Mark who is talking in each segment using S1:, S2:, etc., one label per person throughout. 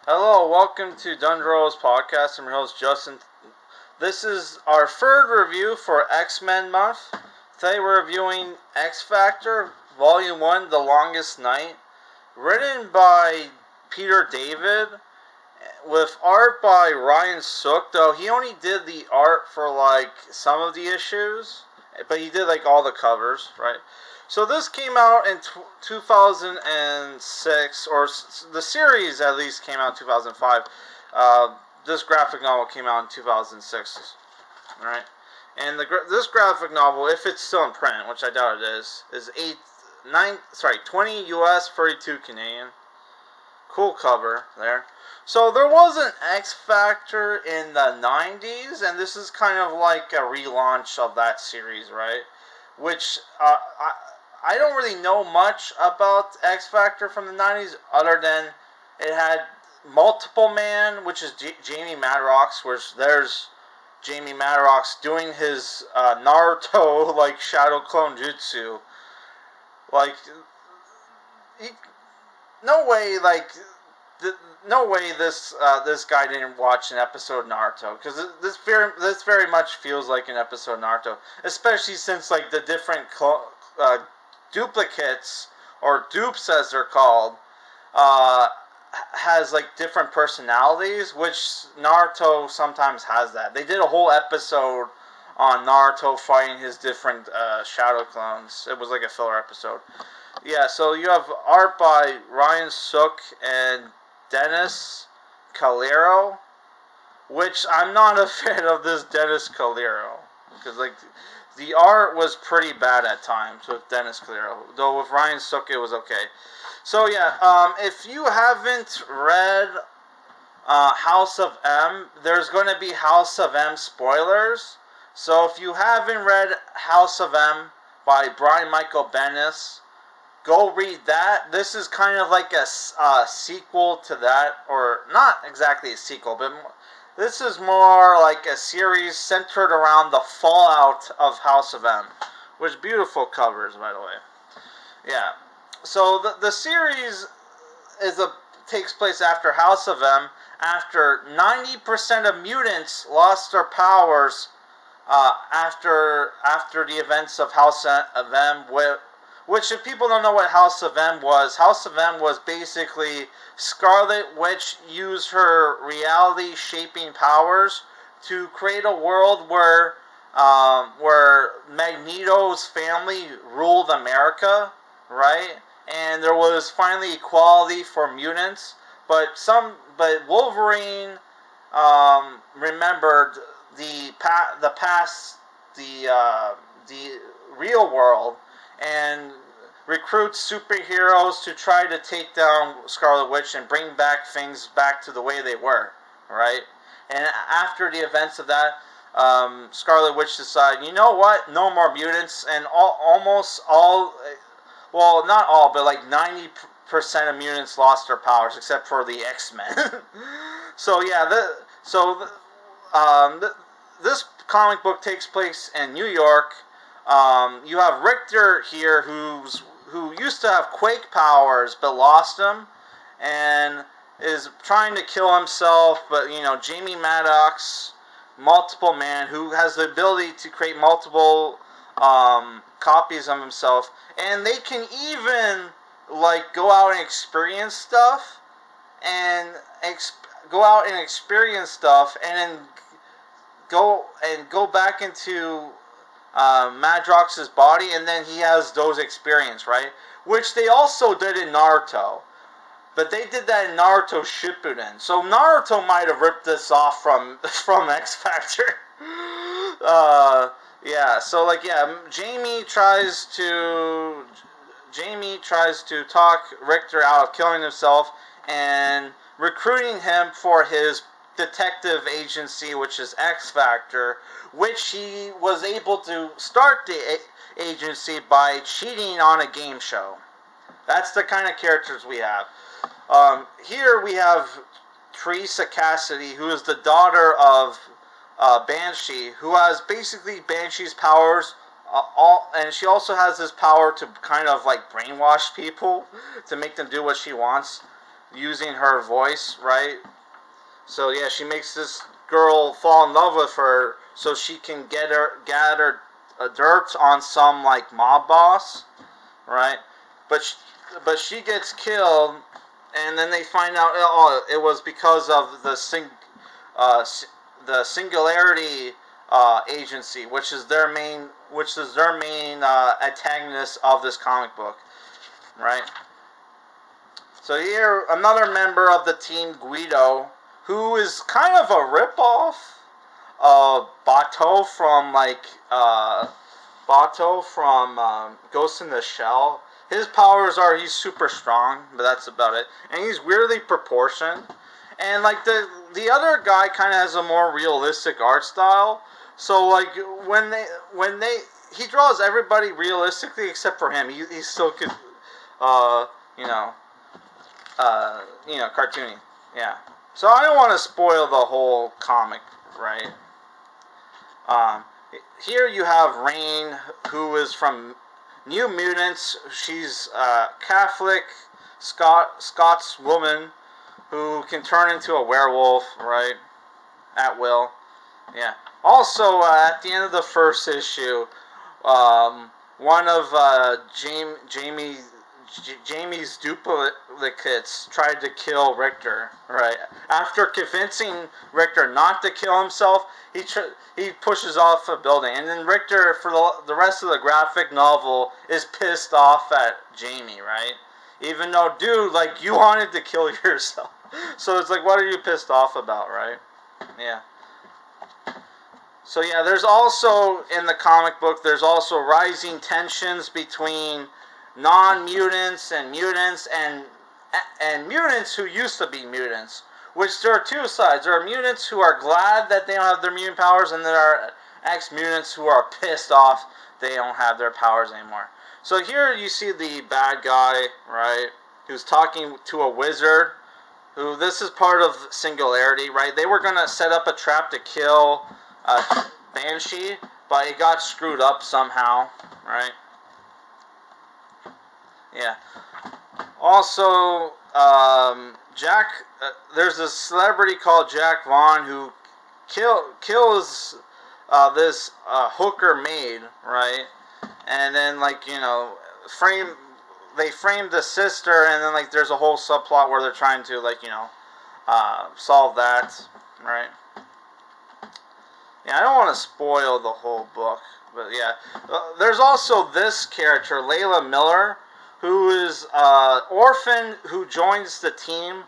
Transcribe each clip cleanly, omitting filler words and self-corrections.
S1: Hello, welcome to Dundro's podcast. I'm your host, Justin. This is our third review for X-Men month. Today we're reviewing X Factor, Volume 1, The Longest Night. Written by Peter David, with art by Ryan Sook, though he only did the art for some of the issues, but he did all the covers, right? So this came out in 2006, or the series at least came out in 2005. This graphic novel came out in 2006, right? And this graphic novel, if it's still in print, which I doubt it is 20 US, 32 Canadian. Cool cover there. So there was an X Factor in the 90s, and this is kind of like a relaunch of that series, right? Which I don't really know much about X Factor from the 90s, other than it had Multiple Man, which is Jamie Madrox, which there's Jamie Madrox doing his Naruto shadow clone jutsu. Like, he, no way, no way this guy didn't watch an episode of Naruto, because this very much feels like an episode of Naruto, especially since the different duplicates, or dupes as they're called, uh, has different personalities, which Naruto sometimes has that. They did a whole episode on Naruto fighting his different shadow clones. It was like a filler episode. Yeah, so you have art by Ryan Sook and Dennis Calero, which I'm not a fan of this Dennis Calero, because the art was pretty bad at times with Dennis Calero, though with Ryan Sook it was okay. So yeah, if you haven't read House of M, there's going to be House of M spoilers. So if you haven't read House of M by Brian Michael Bendis, go read that. This is kind of like a sequel to that, or not exactly a sequel, but this is more like a series centered around the fallout of House of M, which beautiful covers, by the way. Yeah. So the series takes place after House of M, after 90% of mutants lost their powers after the events of House of M, which, if people don't know what House of M was basically Scarlet Witch used her reality-shaping powers to create a world where Magneto's family ruled America, right? And there was finally equality for mutants, but Wolverine remembered the past, the real world, and recruits superheroes to try to take down Scarlet Witch and bring back things back to the way they were, right? And after the events of that, Scarlet Witch decided, you know what? No more mutants, and almost all, well, not all, but 90% of mutants lost their powers except for the X-Men. So yeah, this comic book takes place in New York. You have Richter here, who used to have Quake powers but lost them, and is trying to kill himself. But Jamie Madrox, Multiple Man, who has the ability to create multiple copies of himself, and they can even go out and experience stuff, and and then go back into Madrox's body, and then he has those experiences, right? Which they also did in Naruto. But they did that in Naruto Shippuden. So Naruto might have ripped this off from X Factor. Yeah, so Jamie tries to talk Richter out of killing himself and recruiting him for his detective agency, which is X Factor, which he was able to start the agency by cheating on a game show. That's the kind of characters we have. Here we have Teresa Cassidy, who is the daughter of Banshee, who has basically Banshee's powers. And she also has this power to kind of brainwash people to make them do what she wants. using her voice, right? So yeah, she makes this girl fall in love with her so she can gather dirt on some like mob boss, right? But but she gets killed, and then they find out it was because of uh, the Singularity Agency, which is their main antagonist of this comic book, right? So here, another member of the team, Guido, who is kind of a ripoff of Bato from Ghost in the Shell. His powers are he's super strong, but that's about it. And he's weirdly proportioned. And like the other guy kind of has a more realistic art style. So like when they he draws everybody realistically except for him. He still could uh you know cartoony. Yeah. So I don't want to spoil the whole comic, right? Um, Here you have Rain, who is from New Mutants. She's a Catholic Scots woman who can turn into a werewolf, right? At will. Yeah. Also, at the end of the first issue, one of Jamie's duplicates tried to kill Richter. Right after convincing Richter not to kill himself, he pushes off a building, and then Richter, for the rest of the graphic novel, is pissed off at Jamie. Right, even though, dude, like you wanted to kill yourself, so it's like, what are you pissed off about? Right? Yeah. So yeah, there's also in the comic book, there's also rising tensions between non-mutants and mutants and mutants who used to be mutants. Which there are two sides. There are mutants who are glad that they don't have their mutant powers, and there are ex-mutants who are pissed off they don't have their powers anymore. So here you see the bad guy, right, who's talking to a wizard. Who this is part of Singularity, right? They were gonna set up a trap to kill Banshee, but it got screwed up somehow, right? Yeah. Also, Jack. There's a celebrity called Jack Vaughn who kills this hooker maid, right? And then they frame the sister, and then like there's a whole subplot where they're trying to solve that, right? Yeah, I don't want to spoil the whole book, but yeah. There's also this character, Layla Miller, who is orphan who joins the team,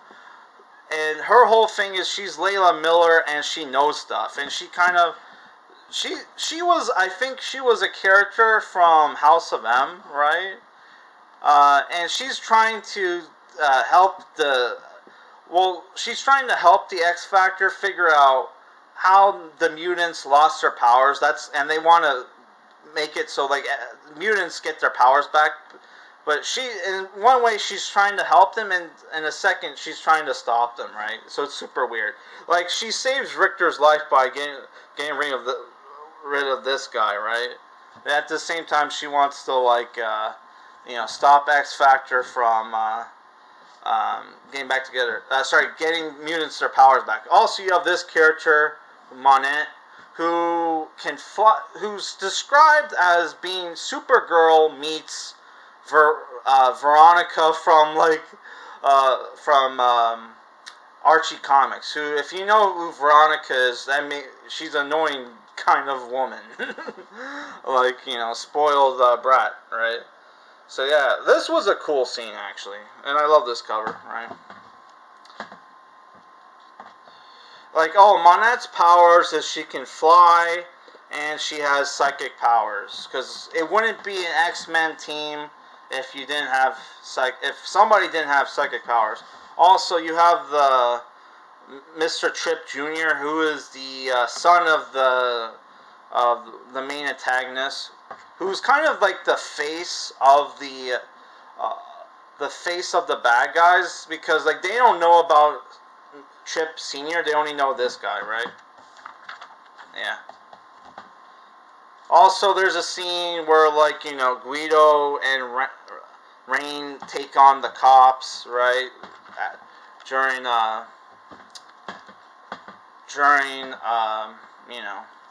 S1: and her whole thing is she's Layla Miller and she knows stuff, and she was, I think she was a character from House of M, right? And she's trying to she's trying to help the X Factor figure out how the mutants lost their powers. And they want to make it so like mutants get their powers back. But in one way, she's trying to help them, and in a second, she's trying to stop them, right? So it's super weird. Like, she saves Richter's life by getting rid of this guy, right? And at the same time, she wants to, stop X Factor from getting back together. Getting mutants their powers back. Also, you have this character, Monet, who can fly, who's described as being Supergirl meets Veronica from Archie Comics. Who, if you know who Veronica is, she's an annoying kind of woman, spoiled brat, right? So yeah, this was a cool scene actually, and I love this cover, right? Monet's powers is she can fly, and she has psychic powers. Because it wouldn't be an X-Men team if you didn't have if somebody didn't have psychic powers. Also, you have the Mr. Trip Jr., who is the son of the main antagonist, who's kind of like the face of the bad guys, because like they don't know about Trip Senior, they only know this guy, right? Yeah. Also, there's a scene where Guido and Rain take on the cops, right? during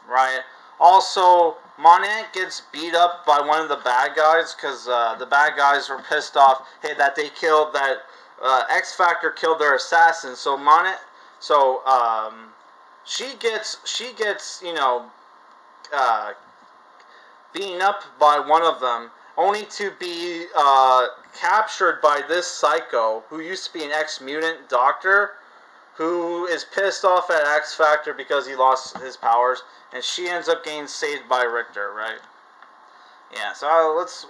S1: Riot. Also, Monet gets beat up by one of the bad guys because the bad guys were pissed off that they killed that X Factor killed their assassin. So Monet, she gets beaten up by one of them, only to be captured by this psycho who used to be an ex-mutant doctor, who is pissed off at X Factor because he lost his powers, and she ends up getting saved by Richter, right? Yeah. So let's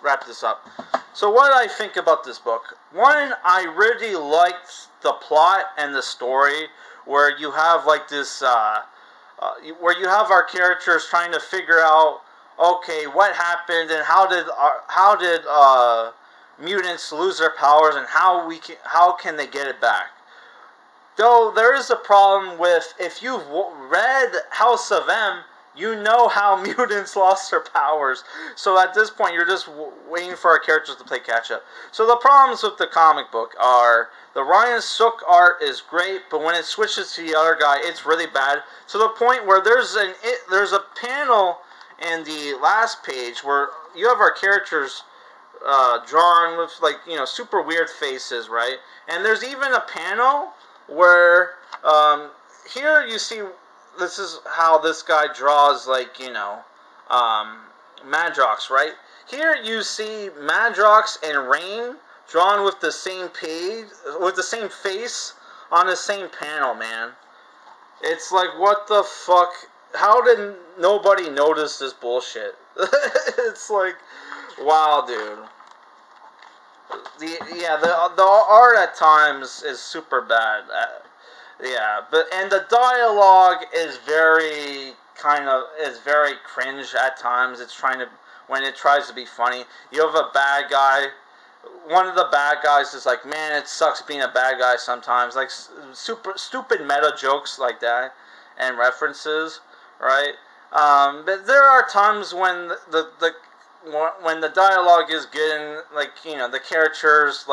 S1: wrap this up. So what did I think about this book? One, I really liked the plot and the story, where you have like this, where you have our characters trying to figure out, okay, what happened and how did mutants lose their powers, and how can they get it back? Though there is a problem with, if you've read House of M, you know how mutants lost their powers. So at this point, you're just waiting for our characters to play catch up. So the problems with the comic book are, the Ryan Sook art is great, but when it switches to the other guy, it's really bad. To the point where there's a panel in the last page where you have our characters drawn with super weird faces, right? And there's even a panel where here you see, this is how this guy draws Madrox, right? Here you see Madrox and Rain drawn with the same page, with the same face on the same panel, man. It's like, what the fuck? How did nobody notice this bullshit? It's like, wow, dude. The art at times is super bad. And the dialogue is very cringe at times. When it tries to be funny. You have a bad guy. One of the bad guys is like, man, it sucks being a bad guy sometimes. Like super stupid meta jokes like that and references, right? But there are times when when the dialogue is good and the characters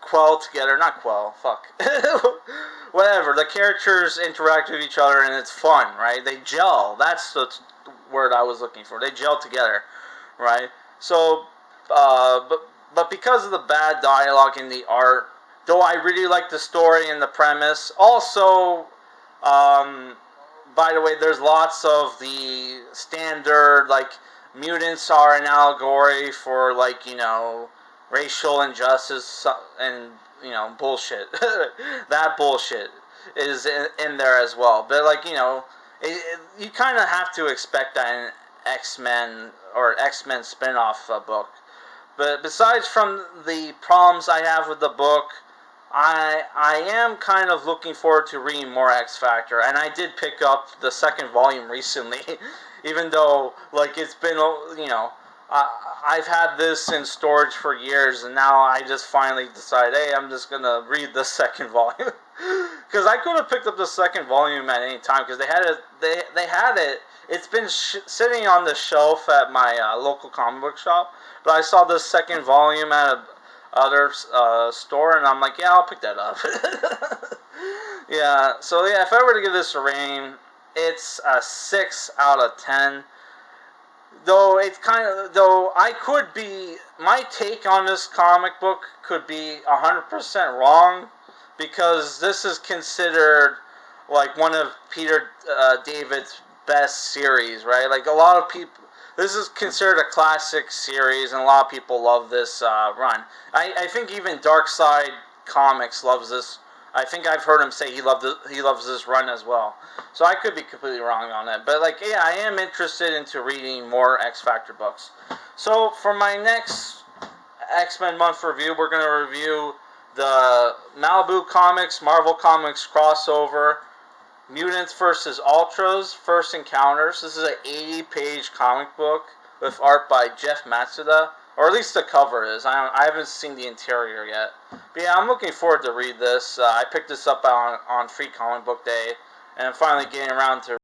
S1: quell together, not quell, fuck. Whatever, the characters interact with each other and it's fun, right? They gel, that's the word I was looking for. They gel together, right? So, but because of the bad dialogue in the art, though I really like the story and the premise, also, by the way, there's lots of the standard, mutants are an allegory for, racial injustice and, bullshit. That bullshit is in there as well. But, you kind of have to expect that in X-Men or X-Men spin-off book. But besides from the problems I have with the book, I am kind of looking forward to reading more X Factor, and I did pick up the second volume recently, even though it's been I've had this in storage for years, and now I just finally decided, hey, I'm just gonna read the second volume, because I could have picked up the second volume at any time because they had it. They had it. It's been sitting on the shelf at my local comic book shop, but I saw the second volume at a other store, and I'm like, yeah, I'll pick that up. Yeah, so yeah, if I were to give this a rating, it's a 6 out of 10. Though I could be, my take on this comic book could be 100% wrong, because this is considered one of Peter David's best series, right? A lot of people, this is considered a classic series, and a lot of people love this run. I think even Darkside Comics loves this. I think I've heard him say he loves this run as well. So I could be completely wrong on that. But yeah, I am interested into reading more X Factor books. So for my next X-Men month review, we're going to review the Malibu Comics, Marvel Comics crossover, Mutants vs. Ultras, First Encounters. This is an 80-page comic book with art by Jeff Matsuda, or at least the cover is. I haven't seen the interior yet. But yeah, I'm looking forward to read this. I picked this up on Free Comic Book Day, and I'm finally getting around to